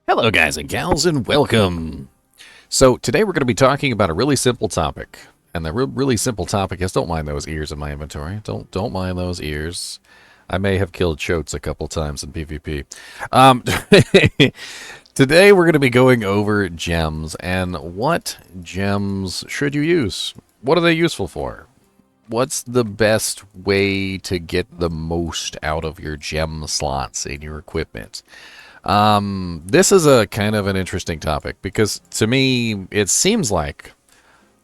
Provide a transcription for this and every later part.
Hello, guys and gals, and welcome. So today we're going to be talking about a really simple topic, and the really simple topic is don't mind those ears in my inventory. Don't mind those ears. I may have killed Chotes a couple times in PvP. Um, Today we're going to be going over gems and what gems should you use? What are they useful for? What's the best way to get the most out of your gem slots in your equipment? This is a kind of an interesting topic because to me, it seems like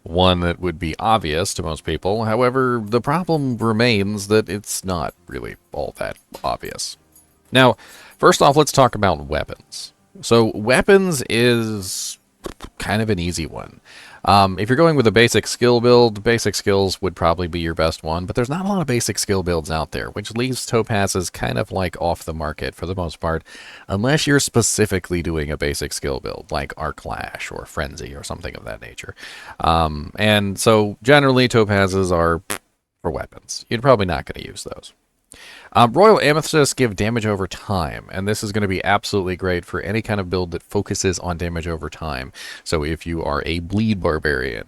one that would be obvious to most people. However, the problem remains that it's not really all that obvious. Now, first off, let's talk about weapons. So, weapons is kind of an easy one. If you're going with a basic skill build, basic skills would probably be your best one, but there's not a lot of basic skill builds out there, which leaves Topazes kind of like off the market for the most part, unless you're specifically doing a basic skill build, like Arc Lash or Frenzy or something of that nature. And so generally Topazes are for weapons. You're probably not going to use those. Royal Amethyst give damage over time, and this is going to be absolutely great for any kind of build that focuses on damage over time. So if you are a bleed barbarian,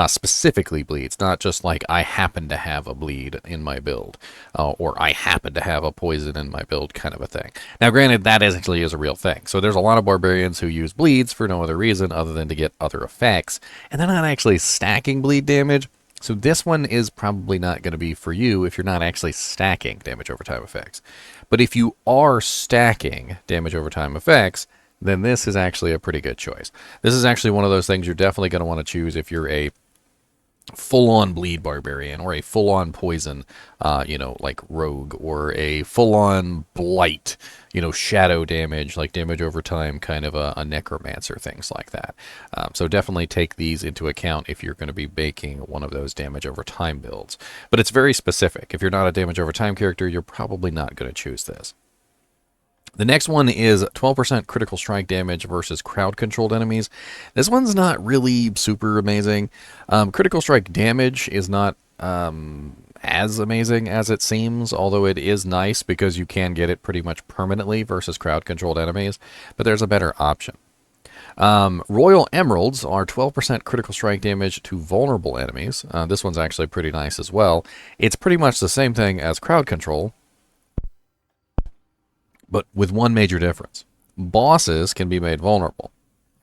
specifically bleeds, not just like I happen to have a bleed in my build, or I happen to have a poison in my build kind of a thing. Now granted, that actually is a real thing. So there's a lot of barbarians who use bleeds for no other reason other than to get other effects, and they're not actually stacking bleed damage. So this one is probably not going to be for you if you're not actually stacking damage over time effects. But if you are stacking damage over time effects, then this is actually a pretty good choice. This is actually one of those things you're definitely going to want to choose if you're a full-on bleed barbarian or a full-on poison, like rogue, or a full-on blight, shadow damage, like damage over time, kind of a necromancer, things like that. So definitely take these into account if you're going to be baking one of those damage over time builds. But it's very specific. If you're not a damage over time character, you're probably not going to choose this. The next one is 12% critical strike damage versus crowd-controlled enemies. This one's not really super amazing. Critical strike damage is not as amazing as it seems, although it is nice because you can get it pretty much permanently versus crowd-controlled enemies, but there's a better option. Royal Emeralds are 12% critical strike damage to vulnerable enemies. This one's actually pretty nice as well. It's pretty much the same thing as crowd control, but with one major difference. Bosses can be made vulnerable.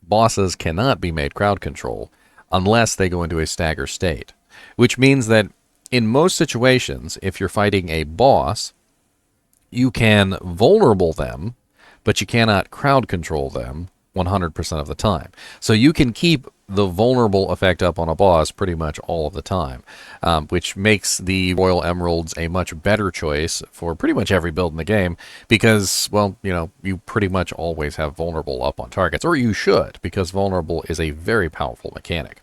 Bosses cannot be made crowd control unless they go into a stagger state, which means that in most situations, if you're fighting a boss, you can vulnerable them, but you cannot crowd control them 100% of the time. So you can keep the vulnerable effect up on a boss pretty much all of the time, which makes the Royal Emeralds a much better choice for pretty much every build in the game because, well, you pretty much always have vulnerable up on targets, or you should, because vulnerable is a very powerful mechanic.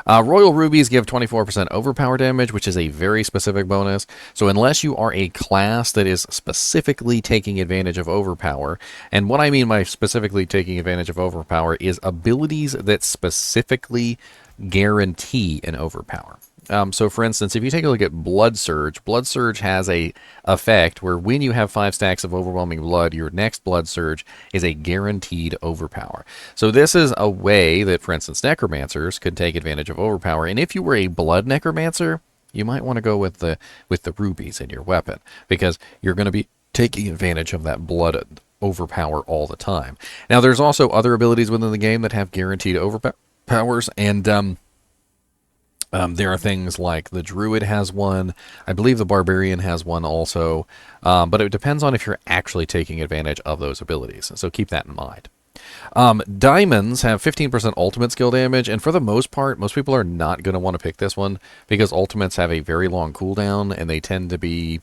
Royal Rubies give 24% overpower damage, which is a very specific bonus. So unless you are a class that is specifically taking advantage of overpower, and what I mean by specifically taking advantage of overpower is abilities that specifically guarantee an overpower. So for instance, if you take a look at Blood Surge has a effect where when you have 5 stacks of overwhelming blood, your next Blood Surge is a guaranteed overpower. So this is a way that, for instance, necromancers could take advantage of overpower. And if you were a blood necromancer, you might want to go with the rubies in your weapon because you're going to be taking advantage of that blood overpower all the time. Now, there's also other abilities within the game that have guaranteed overpowers, and there are things like the Druid has one. I believe the Barbarian has one also. But it depends on if you're actually taking advantage of those abilities. So keep that in mind. Diamonds have 15% ultimate skill damage. And for the most part, most people are not going to want to pick this one because ultimates have a very long cooldown and they tend to be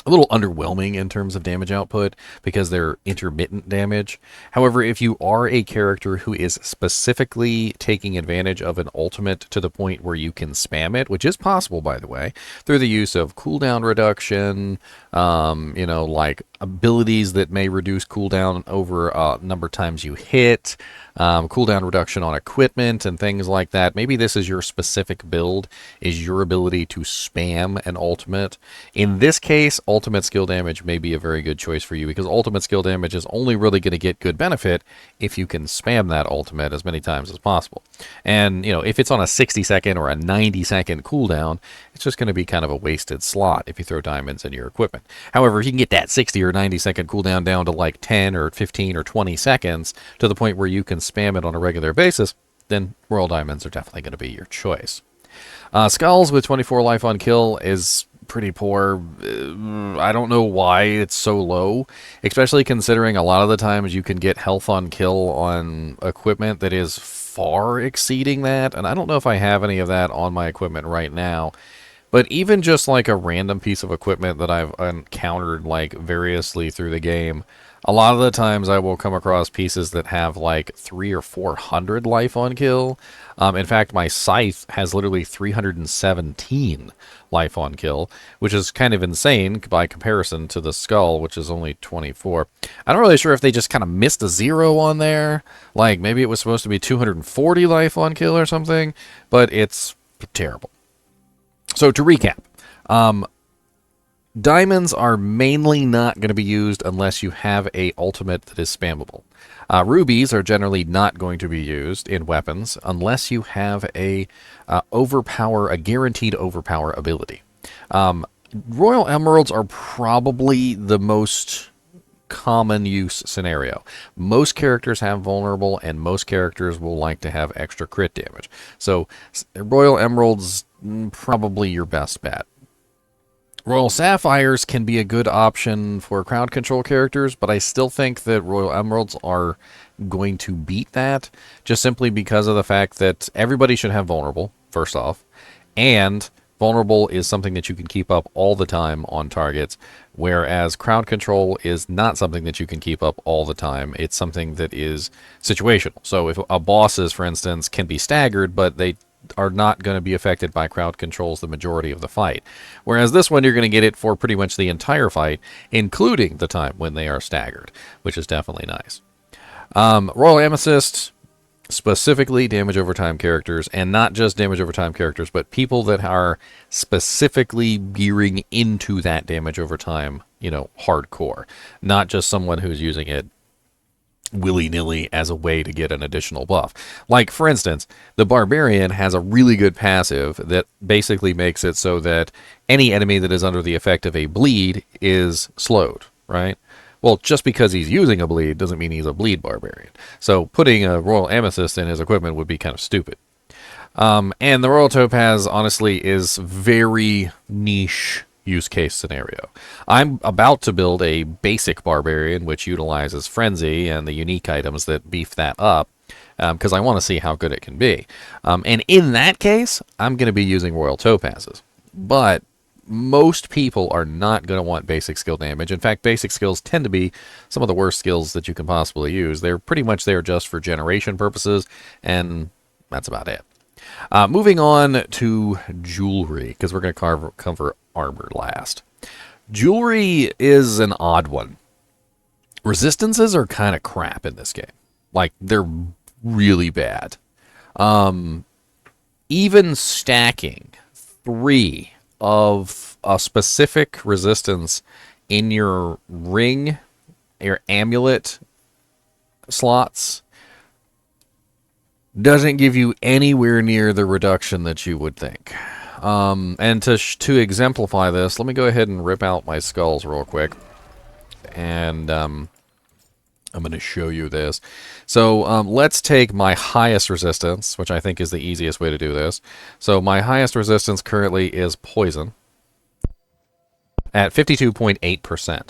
a little underwhelming in terms of damage output because they're intermittent damage. However, if you are a character who is specifically taking advantage of an ultimate to the point where you can spam it, which is possible, by the way, through the use of cooldown reduction, like abilities that may reduce cooldown over number of times you hit, cooldown reduction on equipment and things like that. Maybe this is your specific build, is your ability to spam an ultimate. In this case, ultimate skill damage may be a very good choice for you, because ultimate skill damage is only really going to get good benefit if you can spam that ultimate as many times as possible. And, you know, if it's on a 60-second or a 90-second cooldown, it's just going to be kind of a wasted slot if you throw diamonds in your equipment. However, if you can get that 60 or 90-second cooldown down to like 10 or 15 or 20 seconds to the point where you can spam it on a regular basis, then Royal Diamonds are definitely going to be your choice. Skulls with 24 life on kill is pretty poor. I don't know why it's so low, especially considering a lot of the times you can get health on kill on equipment that is far exceeding that, and I don't know if I have any of that on my equipment right now. But even just like a random piece of equipment that I've encountered like variously through the game, a lot of the times I will come across pieces that have like 300 or 400 life on kill. In fact, my scythe has literally 317 life on kill, which is kind of insane by comparison to the skull, which is only 24. I'm not really sure if they just kind of missed a zero on there. Like maybe it was supposed to be 240 life on kill or something, but it's terrible. So to recap, diamonds are mainly not going to be used unless you have a ultimate that is spammable. Rubies are generally not going to be used in weapons unless you have a guaranteed overpower ability. Royal Emeralds are probably the most common use scenario. Most characters have vulnerable, and most characters will like to have extra crit damage. So Royal Emeralds, probably your best bet. Royal Sapphires can be a good option for crowd control characters, but I still think that Royal Emeralds are going to beat that, just simply because of the fact that everybody should have vulnerable, first off, and vulnerable is something that you can keep up all the time on targets, whereas crowd control is not something that you can keep up all the time. It's something that is situational. So if a bosses, for instance, can be staggered, but they are not going to be affected by crowd controls the majority of the fight. Whereas this one, you're going to get it for pretty much the entire fight, including the time when they are staggered, which is definitely nice. Royal Amethyst, specifically damage over time characters, and not just damage over time characters, but people that are specifically gearing into that damage over time, hardcore. Not just someone who's using it willy-nilly as a way to get an additional buff. Like, for instance, the Barbarian has a really good passive that basically makes it so that any enemy that is under the effect of a bleed is slowed, right? Well, just because he's using a bleed doesn't mean he's a bleed Barbarian. So putting a Royal Amethyst in his equipment would be kind of stupid. And the Royal Topaz, honestly, is very niche use case scenario. I'm about to build a basic Barbarian, which utilizes Frenzy and the unique items that beef that up, because I want to see how good it can be. And in that case, I'm going to be using Royal Topazes. But most people are not going to want basic skill damage. In fact, basic skills tend to be some of the worst skills that you can possibly use. They're pretty much there just for generation purposes, and that's about it. Moving on to jewelry, because we're going to cover armor last. Jewelry is an odd one. Resistances are kind of crap in this game. Like, they're really bad. Even stacking 3 of a specific resistance in your ring, your amulet slots, doesn't give you anywhere near the reduction that you would think. And to exemplify this, let me go ahead and rip out my skulls real quick. And I'm going to show you this. So let's take my highest resistance, which I think is the easiest way to do this. So my highest resistance currently is poison at 52.8%,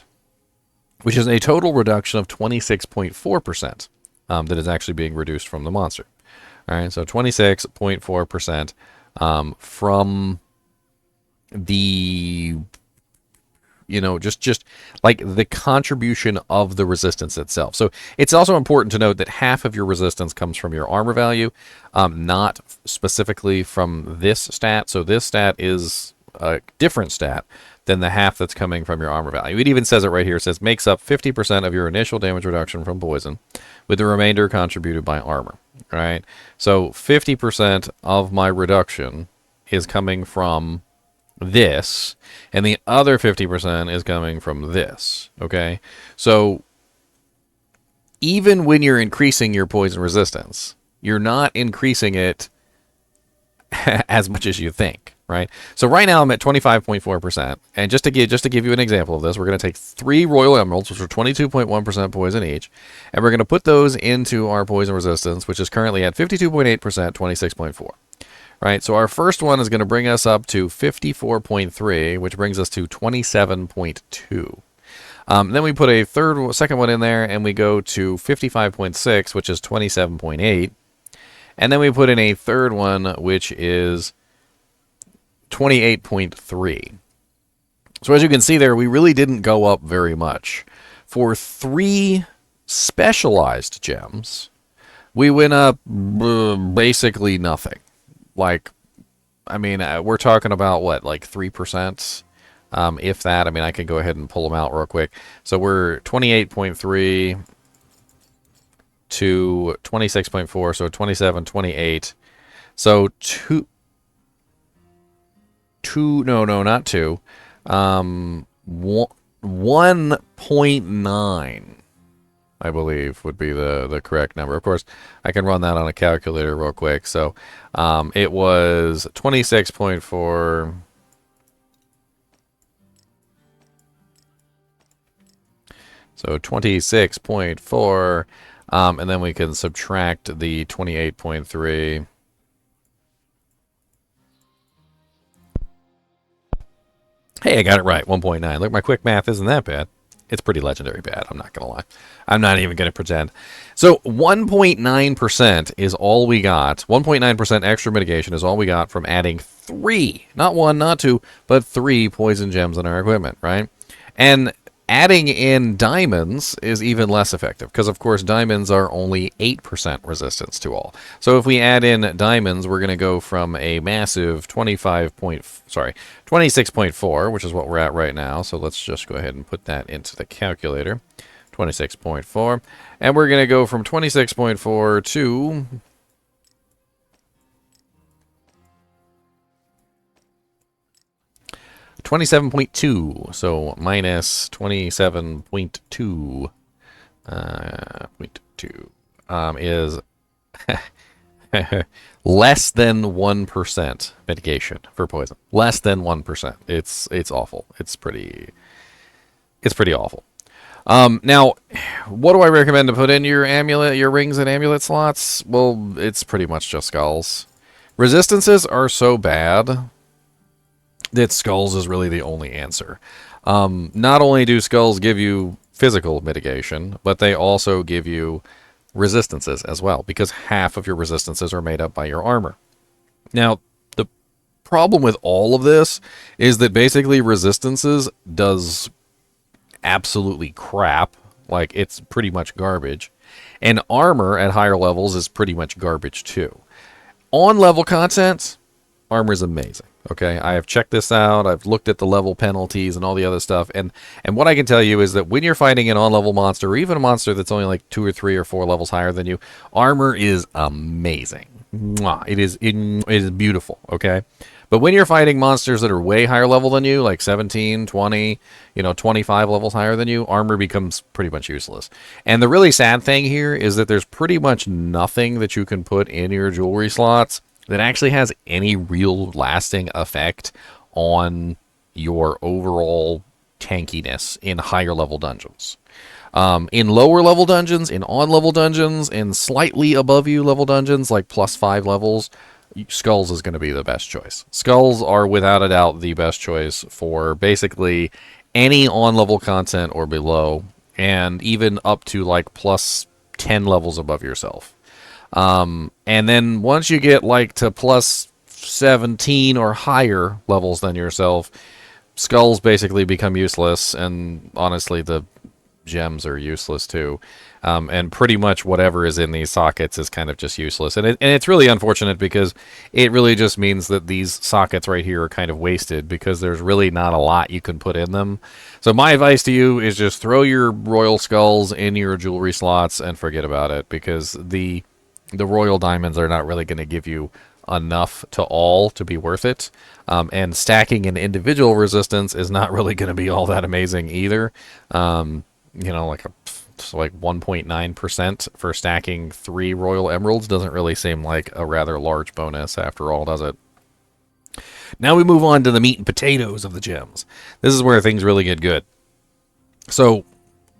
which is a total reduction of 26.4% that is actually being reduced from the monster. All right, so 26.4% from the, just like the contribution of the resistance itself. So it's also important to note that half of your resistance comes from your armor value, not specifically from this stat. So this stat is a different stat than the half that's coming from your armor value. It even says it right here. It says makes up 50% of your initial damage reduction from poison, with the remainder contributed by armor. Right? So 50% of my reduction is coming from this, and the other 50% is coming from this. Okay? So even when you're increasing your poison resistance, you're not increasing it as much as you think, right? So right now I'm at 25.4%, and just to give you an example of this, we're going to take 3 Royal Emeralds, which are 22.1% poison each, and we're going to put those into our poison resistance, which is currently at 52.8%, 26.4. Right, so our first one is going to bring us up to 54.3, which brings us to 27.2. Then we put a second one in there, and we go to 55.6, which is 27.8. And then we put in a third one, which is 28.3. So as you can see there, we really didn't go up very much. For 3 specialized gems, we went up basically nothing. Like, I mean, we're talking about what, like 3%? If that. I mean, I can go ahead and pull them out real quick. So we're 28.3 to 26.4, so 27, 28. So not 2. 1.9, I believe, would be the correct number. Of course, I can run that on a calculator real quick. So it was 26.4. So 26.4, and then we can subtract the 28.3. Hey, I got it right, 1.9. Look, my quick math isn't that bad. It's pretty legendary bad, I'm not going to lie. I'm not even going to pretend. So 1.9% is all we got. 1.9% extra mitigation is all we got from adding 3, not 1, not 2, but 3 poison gems in our equipment, right? And adding in diamonds is even less effective because, of course, diamonds are only 8% resistance to all. So if we add in diamonds, we're going to go from a massive 26.4, which is what we're at right now. So let's just go ahead and put that into the calculator. 26.4. And we're going to go from 26.4 to 27.2, so minus 27.2 is less than 1% mitigation for poison. Less than 1%. It's awful. It's pretty awful. Now, what do I recommend to put in your rings and amulet slots? Well, it's pretty much just skulls. Resistances are so bad that skulls is really the only answer. Not only do skulls give you physical mitigation, but they also give you resistances as well, because half of your resistances are made up by your armor. Now, the problem with all of this is that basically resistances does absolutely crap. Like, it's pretty much garbage. And armor at higher levels is pretty much garbage too. On level content, armor is amazing. Okay, I have checked this out. I've looked at the level penalties and all the other stuff. And what I can tell you is that when you're fighting an on-level monster, or even a monster that's only like 2 or 3 or 4 levels higher than you, armor is amazing. Mwah. It is beautiful, okay? But when you're fighting monsters that are way higher level than you, like 17, 20, 25 levels higher than you, armor becomes pretty much useless. And the really sad thing here is that there's pretty much nothing that you can put in your jewelry slots that actually has any real lasting effect on your overall tankiness in higher level dungeons. In lower level dungeons, in on level dungeons, in slightly above you level dungeons, like +5 levels, skulls is going to be the best choice. Skulls are without a doubt the best choice for basically any on level content or below, and even up to like +10 levels above yourself. And then once you get like to +17 or higher levels than yourself, skulls basically become useless, and honestly the gems are useless too. And pretty much whatever is in these sockets is kind of just useless. And it's really unfortunate because it really just means that these sockets right here are kind of wasted because there's really not a lot you can put in them. So my advice to you is just throw your royal skulls in your jewelry slots and forget about it, because the royal diamonds are not really going to give you enough to all to be worth it. And stacking an individual resistance is not really going to be all that amazing either. Like 1.9% for stacking 3 royal emeralds doesn't really seem like a rather large bonus after all, does it? Now we move on to the meat and potatoes of the gems. This is where things really get good. So,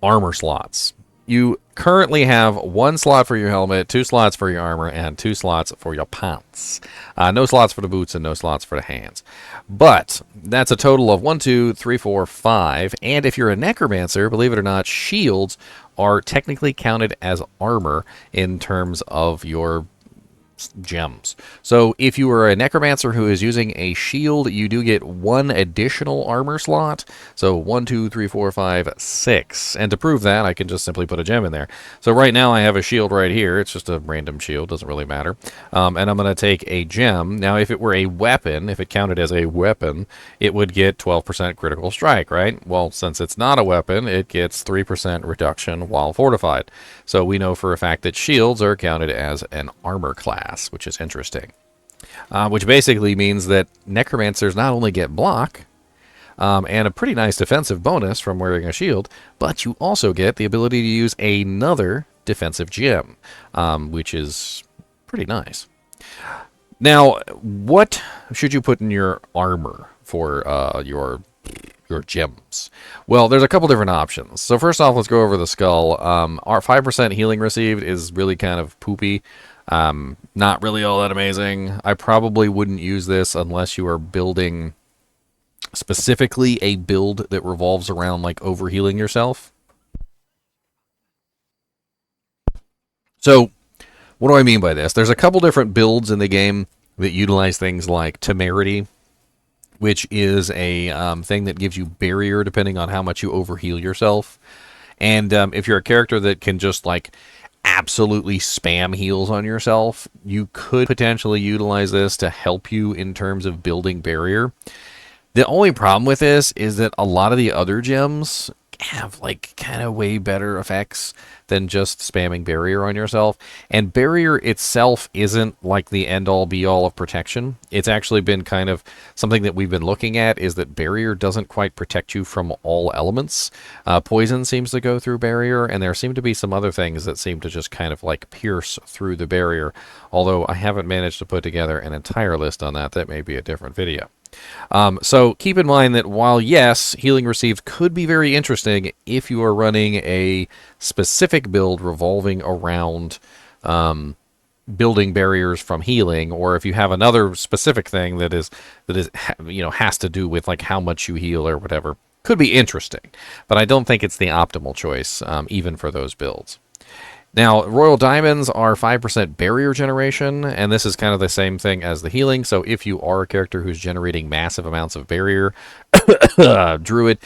armor slots. You currently have 1 slot for your helmet, 2 slots for your armor, and 2 slots for your pants. No slots for the boots and no slots for the hands. But that's a total of 1, 2, 3, 4, 5. And if you're a necromancer, believe it or not, shields are technically counted as armor in terms of your gems. So if you are a necromancer who is using a shield, you do get 1 additional armor slot. So 1, 2, 3, 4, 5, 6. And to prove that, I can just simply put a gem in there. So right now I have a shield right here. It's just a random shield, doesn't really matter. And I'm going to take a gem. Now if it were a weapon, if it counted as a weapon, it would get 12% critical strike, right? Well, since it's not a weapon, it gets 3% reduction while fortified. So we know for a fact that shields are counted as an armor class, which is interesting. Which basically means that necromancers not only get block and a pretty nice defensive bonus from wearing a shield, but you also get the ability to use another defensive gem, which is pretty nice. Now, what should you put in your armor for your gems? Well, there's a couple different options. So first off, let's go over the skull. Our 5% healing received is really kind of poopy. Not really all that amazing. I probably wouldn't use this unless you are building specifically a build that revolves around like overhealing yourself. So what do I mean by this? There's a couple different builds in the game that utilize things like temerity, which is a thing that gives you barrier depending on how much you overheal yourself. And if you're a character that can just like absolutely spam heals on yourself, you could potentially utilize this to help you in terms of building barrier. The only problem with this is that a lot of the other gems have like kind of way better effects than just spamming barrier on yourself. And barrier itself isn't like the end-all be-all of protection. It's actually been kind of something that we've been looking at, is that barrier doesn't quite protect you from all elements. Poison seems to go through barrier, and there seem to be some other things that seem to just kind of like pierce through the barrier. Although I haven't managed to put together an entire list on that. That may be a different video. So keep in mind that while, yes, healing received could be very interesting if you are running a specific build revolving around building barriers from healing, or if you have another specific thing that is has to do with like how much you heal or whatever, could be interesting. But I don't think it's the optimal choice, even for those builds. Now, royal diamonds are 5% barrier generation, and this is kind of the same thing as the healing. So if you are a character who's generating massive amounts of barrier, druid,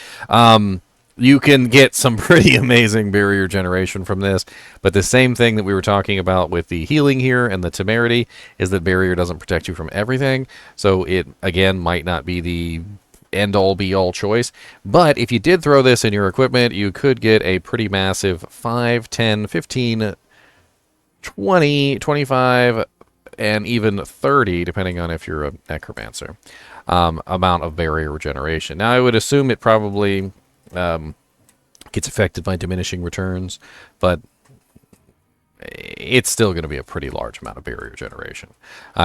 you can get some pretty amazing barrier generation from this. But the same thing that we were talking about with the healing here and the temerity is that barrier doesn't protect you from everything. So it, again, might not be the end-all be-all choice. But if you did throw this in your equipment, you could get a pretty massive 5, 10, 15, 20, 25, and even 30, depending on if you're a necromancer, amount of barrier regeneration. Now, I would assume it probably gets affected by diminishing returns, but it's still going to be a pretty large amount of barrier generation,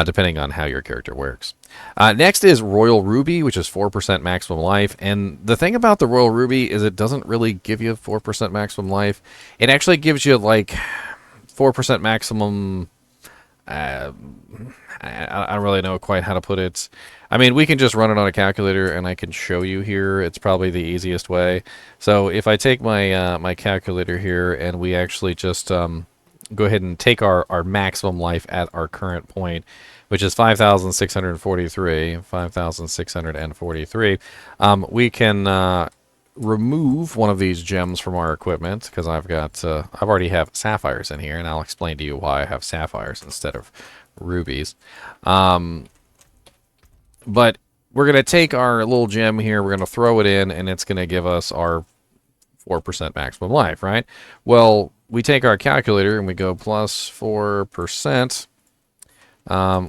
depending on how your character works. Next is Royal Ruby, which is 4% maximum life. And the thing about the Royal Ruby is it doesn't really give you 4% maximum life. It actually gives you like 4% maximum. I don't really know quite how to put it. I mean, we can just run it on a calculator, and I can show you here. It's probably the easiest way. So if I take my my calculator here, and we actually just go ahead and take our maximum life at our current point, which is 5,643, 5,643. We can remove one of these gems from our equipment because I already have sapphires in here, and I'll explain to you why I have sapphires instead of rubies. But we're going to take our little gem here, we're going to throw it in, and it's going to give us our 4% maximum life, right? Well, we take our calculator and we go plus 4%.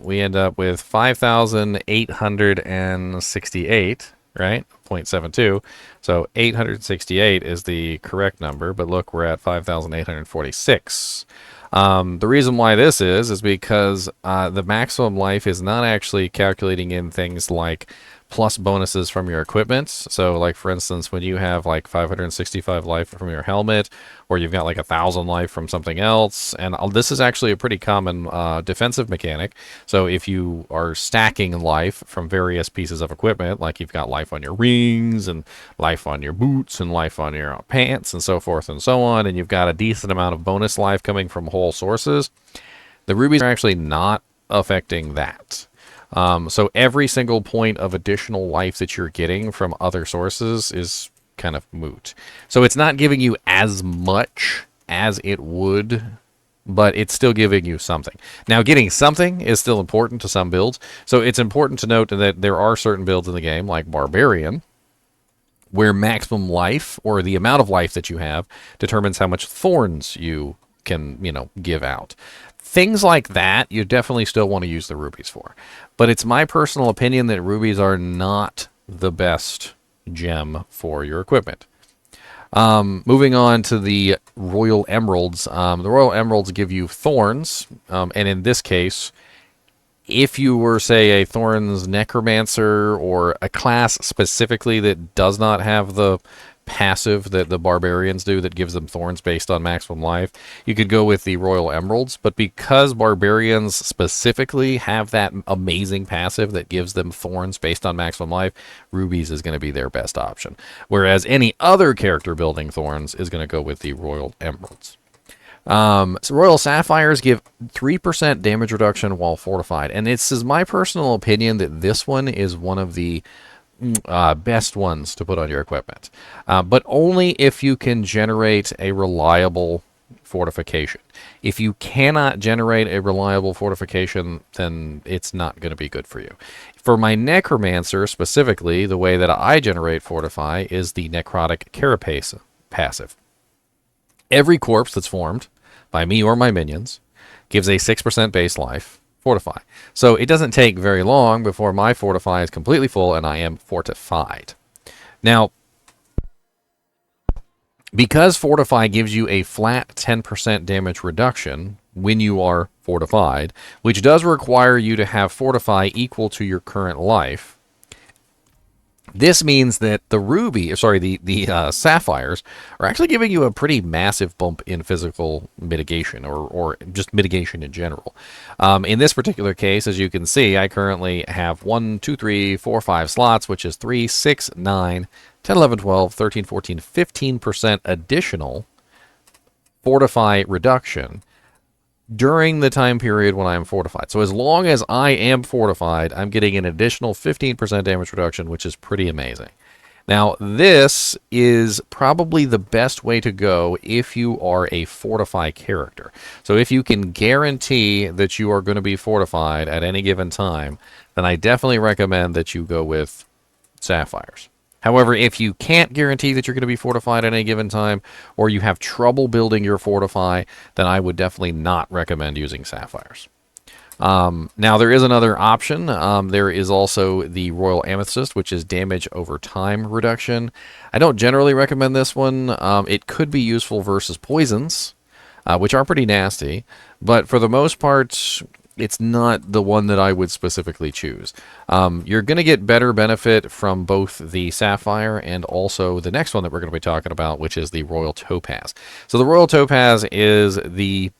We end up with 5,868, right? 0.72. So 868 is the correct number, but look, we're at 5,846. The reason why this is because the maximum life is not actually calculating in things like plus bonuses from your equipment. So like, for instance, when you have like 565 life from your helmet, or you've got like 1,000 life from something else, and this is actually a pretty common defensive mechanic. So if you are stacking life from various pieces of equipment, like you've got life on your rings and life on your boots and life on your pants and so forth and so on, and you've got a decent amount of bonus life coming from whole sources, the rubies are actually not affecting that. So every single point of additional life that you're getting from other sources is kind of moot. So it's not giving you as much as it would, but it's still giving you something. Now, getting something is still important to some builds. So it's important to note that there are certain builds in the game, like Barbarian, where maximum life, or the amount of life that you have, determines how much thorns you can, give out. Things like that, you definitely still want to use the rubies for. But it's my personal opinion that rubies are not the best gem for your equipment. Moving on to the Royal Emeralds. The Royal Emeralds give you thorns, and in this case, if you were, say, a Thorns Necromancer, or a class specifically that does not have the passive that the barbarians do that gives them thorns based on maximum life, you could go with the Royal Emeralds. But because barbarians specifically have that amazing passive that gives them thorns based on maximum life, rubies is going to be their best option, whereas any other character building thorns is going to go with the Royal Emeralds. So Royal Sapphires give 3% damage reduction while fortified, and this is my personal opinion that this one is one of the best ones to put on your equipment, but only if you can generate a reliable fortification. If you cannot generate a reliable fortification, then it's not going to be good for you. For my Necromancer specifically, the way that I generate fortify is the Necrotic Carapace passive. Every corpse that's formed by me or my minions gives a 6% base life fortify. So it doesn't take very long before my fortify is completely full and I am fortified. Now, because fortify gives you a flat 10% damage reduction when you are fortified, which does require you to have fortify equal to your current life, this means that the sapphires are actually giving you a pretty massive bump in physical mitigation, or just mitigation in general. In this particular case, as you can see, I currently have 1, 2, 3, 4, 5 slots, which is 3, 6, 9, 10, 11, 12, 13, 14, 15% additional fortify reduction during the time period when I am fortified. So as long as I am fortified, I'm getting an additional 15% damage reduction, which is pretty amazing. Now, this is probably the best way to go if you are a fortify character. So if you can guarantee that you are going to be fortified at any given time, then I definitely recommend that you go with sapphires. However, if you can't guarantee that you're going to be fortified at any given time, or you have trouble building your fortify, then I would definitely not recommend using sapphires. Now, there is another option. There is also the Royal Amethyst, which is damage over time reduction. I don't generally recommend this one. It could be useful versus poisons, which are pretty nasty, but for the most part, it's not the one that I would specifically choose. You're going to get better benefit from both the Sapphire and also the next one that we're going to be talking about, which is the Royal Topaz. So the Royal Topaz is the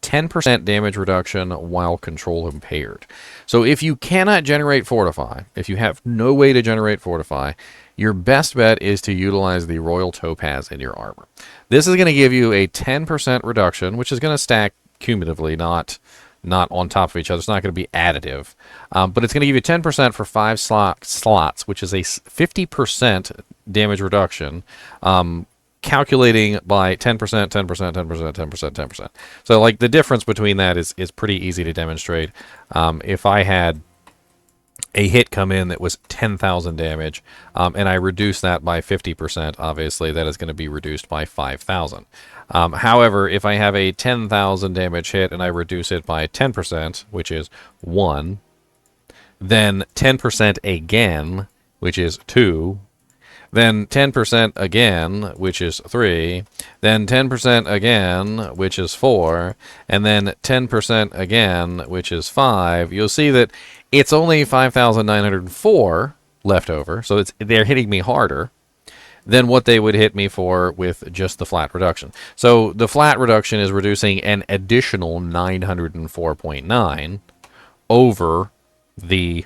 10% damage reduction while control impaired. So if you cannot generate fortify, if you have no way to generate fortify, your best bet is to utilize the Royal Topaz in your armor. This is going to give you a 10% reduction, which is going to stack cumulatively, not not on top of each other. It's not going to be additive. But it's going to give you 10% for 5 slots, which is a 50% damage reduction, calculating by 10%, 10%, 10%, 10%, 10%. So, like, the difference between that is pretty easy to demonstrate. If I had a hit come in that was 10,000 damage, and I reduce that by 50%, obviously that is going to be reduced by 5,000. However, if I have a 10,000 damage hit and I reduce it by 10%, which is 1, then 10% again, which is 2, then 10% again, which is 3, then 10% again, which is 4, and then 10% again, which is 5, you'll see that it's only 5,904 left over, so they're hitting me harder than what they would hit me for with just the flat reduction. So the flat reduction is reducing an additional 904.9 over the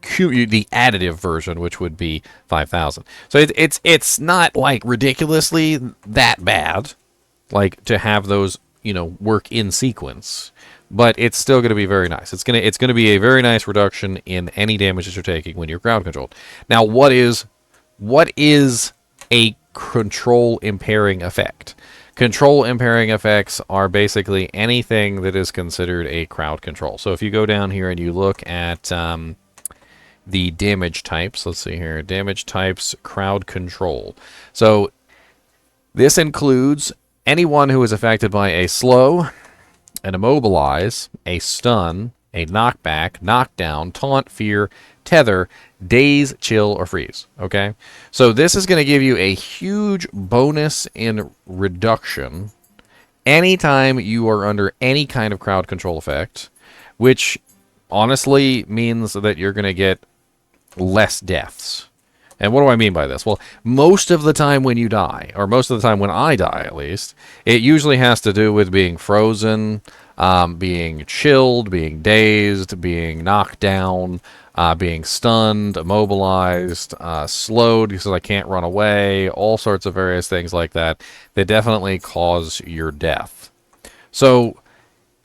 additive version, which would be 5,000. So it's not like ridiculously that bad, like to have those, you know, work in sequence, but it's still going to be very nice. It's going to be a very nice reduction in any damage that you're taking when you're crowd controlled. Now, what is a control impairing effect? Control impairing effects are basically anything that is considered a crowd control. So if you go down here and you look at the damage types, let's see here, damage types, crowd control. So this includes anyone who is affected by a slow, an immobilize, a stun, a knockback, knockdown, taunt, fear, tether, daze, chill, or freeze. Okay? So this is going to give you a huge bonus in reduction anytime you are under any kind of crowd control effect, which honestly means that you're going to get less deaths. And what do I mean by this? Well, most of the time when you die, or most of the time when I die at least, it usually has to do with being frozen, being chilled, being dazed, being knocked down, being stunned, immobilized, slowed because I can't run away, all sorts of various things like that that definitely cause your death. So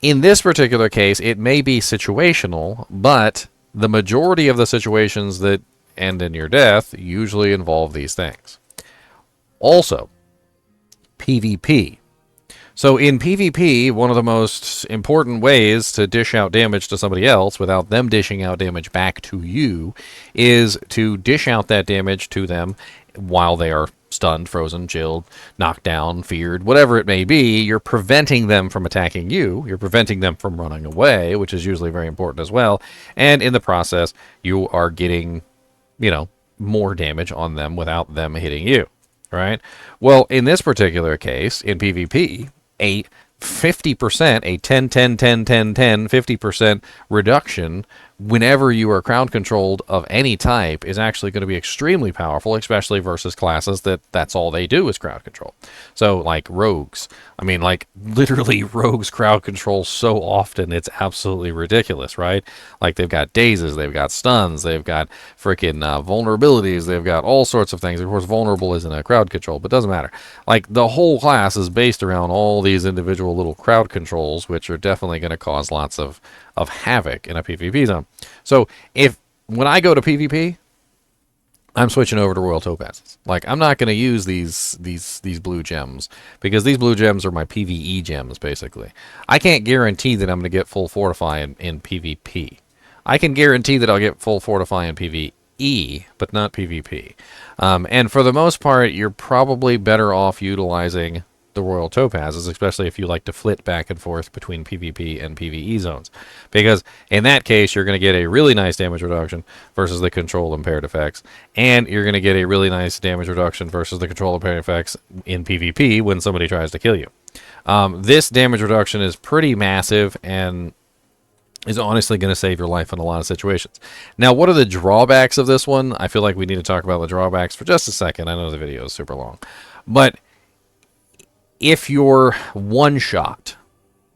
in this particular case, it may be situational, but the majority of the situations that end in your death usually involve these things. Also, PvP. So in PvP, one of the most important ways to dish out damage to somebody else without them dishing out damage back to you is to dish out that damage to them while they are stunned, frozen, chilled, knocked down, feared, whatever it may be. You're preventing them from attacking you. You're preventing them from running away, which is usually very important as well. And in the process, you are getting, you know, more damage on them without them hitting you, right? Well, in this particular case, in PvP, a 50%, a 10, 10, 10, 10, 10, 50% reduction whenever you are crowd controlled of any type is actually going to be extremely powerful, especially versus classes that's all they do is crowd control. So like rogues, I mean, like literally rogues crowd control so often it's absolutely ridiculous, right? Like they've got dazes, they've got stuns, they've got freaking vulnerabilities, they've got all sorts of things. Of course, vulnerable isn't a crowd control, but doesn't matter. Like the whole class is based around all these individual little crowd controls, which are definitely going to cause lots of havoc in a PvP zone. So when I go to PvP, I'm switching over to Royal Topazes. Like I'm not going to use these blue gems because these blue gems are my PvE gems basically. I can't guarantee that I'm going to get full fortify in PvP. I can guarantee that I'll get full fortify in PvE, but not PvP. And for the most part, you're probably better off utilizing the Royal Topazes, especially if you like to flit back and forth between PvP and PvE zones. Because in that case, you're going to get a really nice damage reduction versus the control impaired effects. And you're going to get a really nice damage reduction versus the control impaired effects in PvP when somebody tries to kill you. This damage reduction is pretty massive and is honestly going to save your life in a lot of situations. Now, what are the drawbacks of this one? I feel like we need to talk about the drawbacks for just a second. I know the video is super long. But if you're one shot,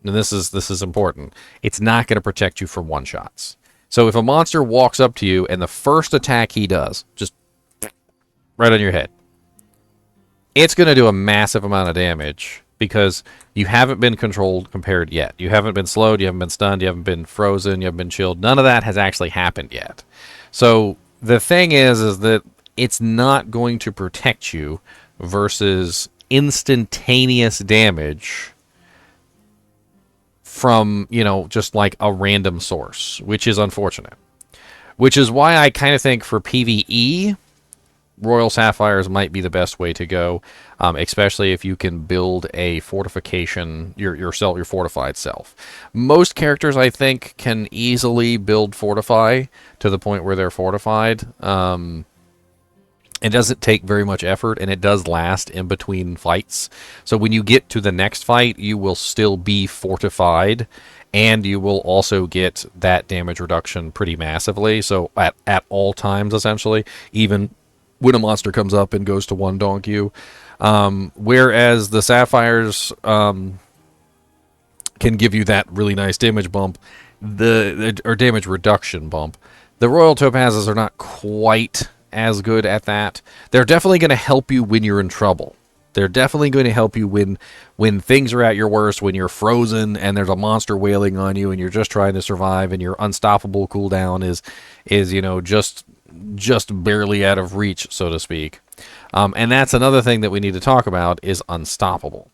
and this is important, it's not going to protect you from one shots. So if a monster walks up to you and the first attack he does, just right on your head, it's going to do a massive amount of damage because you haven't been controlled compared yet. You haven't been slowed, you haven't been stunned, you haven't been frozen, you haven't been chilled. None of that has actually happened yet. So the thing is that it's not going to protect you versus instantaneous damage from, just like a random source, which is unfortunate. Which is why I kind of think for PvE, Royal Sapphires might be the best way to go, especially if you can build a fortification, your fortified self. Most characters, I think, can easily build fortify to the point where they're fortified. It doesn't take very much effort, and it does last in between fights. So when you get to the next fight, you will still be fortified, and you will also get that damage reduction pretty massively. So at all times, essentially, even when a monster comes up and goes to one donk you. Whereas the Sapphires can give you that really nice damage bump, or damage reduction bump. The Royal Topazes are not quite as good at that. They're definitely going to help you when you're in trouble. They're definitely going to help you when things are at your worst, when you're frozen and there's a monster wailing on you and you're just trying to survive and your unstoppable cooldown is just barely out of reach, so to speak. And that's another thing that we need to talk about is unstoppable.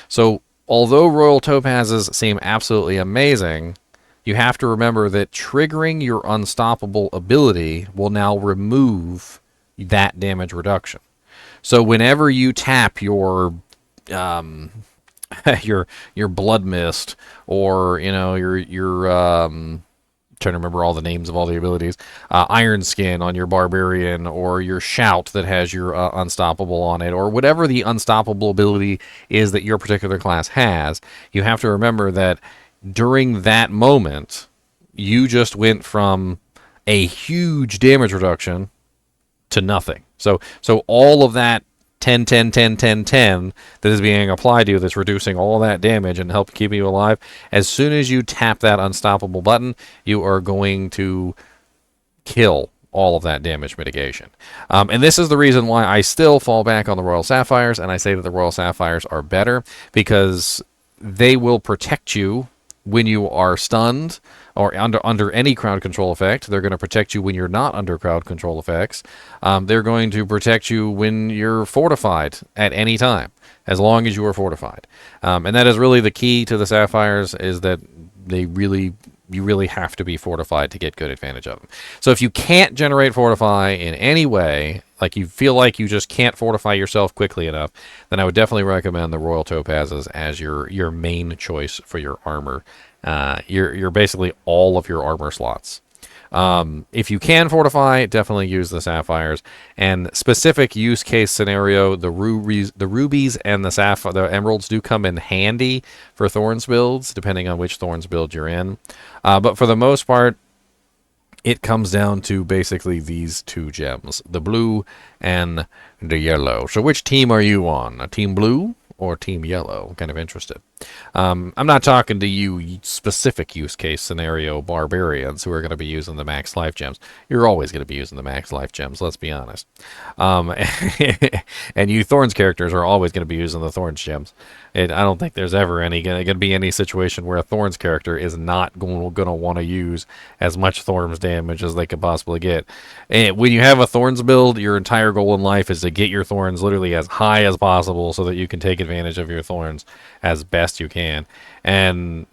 So although Royal Topazes seem absolutely amazing, you have to remember that triggering your unstoppable ability will now remove that damage reduction. So whenever you tap your your blood mist, or your trying to remember all the names of all the abilities, Iron Skin on your barbarian, or your shout that has your unstoppable on it, or whatever the unstoppable ability is that your particular class has, you have to remember that during that moment, you just went from a huge damage reduction to nothing. So all of that 10, 10, 10, 10, 10 that is being applied to you, that's reducing all that damage and help keep you alive, as soon as you tap that unstoppable button, you are going to kill all of that damage mitigation. And this is the reason why I still fall back on the Royal Sapphires, and I say that the Royal Sapphires are better, because they will protect you when you are stunned or under any crowd control effect. They're going to protect you when you're not under crowd control effects. They're going to protect you when you're fortified at any time, as long as you are fortified. And that is really the key to the Sapphires, is that you really have to be fortified to get good advantage of them. So if you can't generate fortify in any way, like you feel like you just can't fortify yourself quickly enough, then I would definitely recommend the Royal Topazes as your main choice for your armor. You're basically all of your armor slots. If you can fortify, definitely use the Sapphires. And specific use case scenario, the rubies and the emeralds do come in handy for Thorns builds, depending on which Thorns build you're in. But for the most part, it comes down to basically these two gems, the blue and the yellow. So which team are you on? A team blue or team yellow? I'm kind of interested. I'm not talking to you specific use case scenario barbarians who are going to be using the max life gems. You're always going to be using the max life gems, let's be honest. And you Thorns characters are always going to be using the Thorns gems. I don't think there's ever going to be any situation where a Thorns character is not going to want to use as much Thorns damage as they could possibly get. And when you have a Thorns build, your entire goal in life is to get your Thorns literally as high as possible so that you can take advantage of your Thorns as best you can. And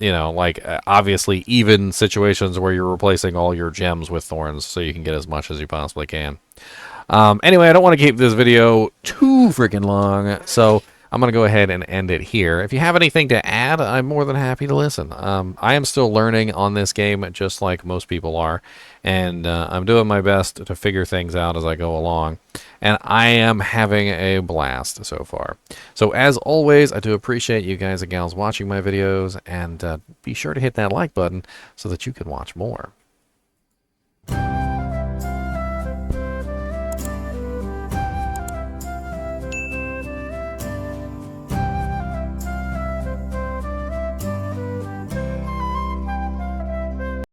obviously even situations where you're replacing all your gems with Thorns so you can get as much as you possibly can. Anyway, I don't want to keep this video too freaking long, so I'm going to go ahead and end it here. If you have anything to add, I'm more than happy to listen. I am still learning on this game, just like most people are, and I'm doing my best to figure things out as I go along, and I am having a blast so far. So as always, I do appreciate you guys and gals watching my videos, and be sure to hit that like button so that you can watch more.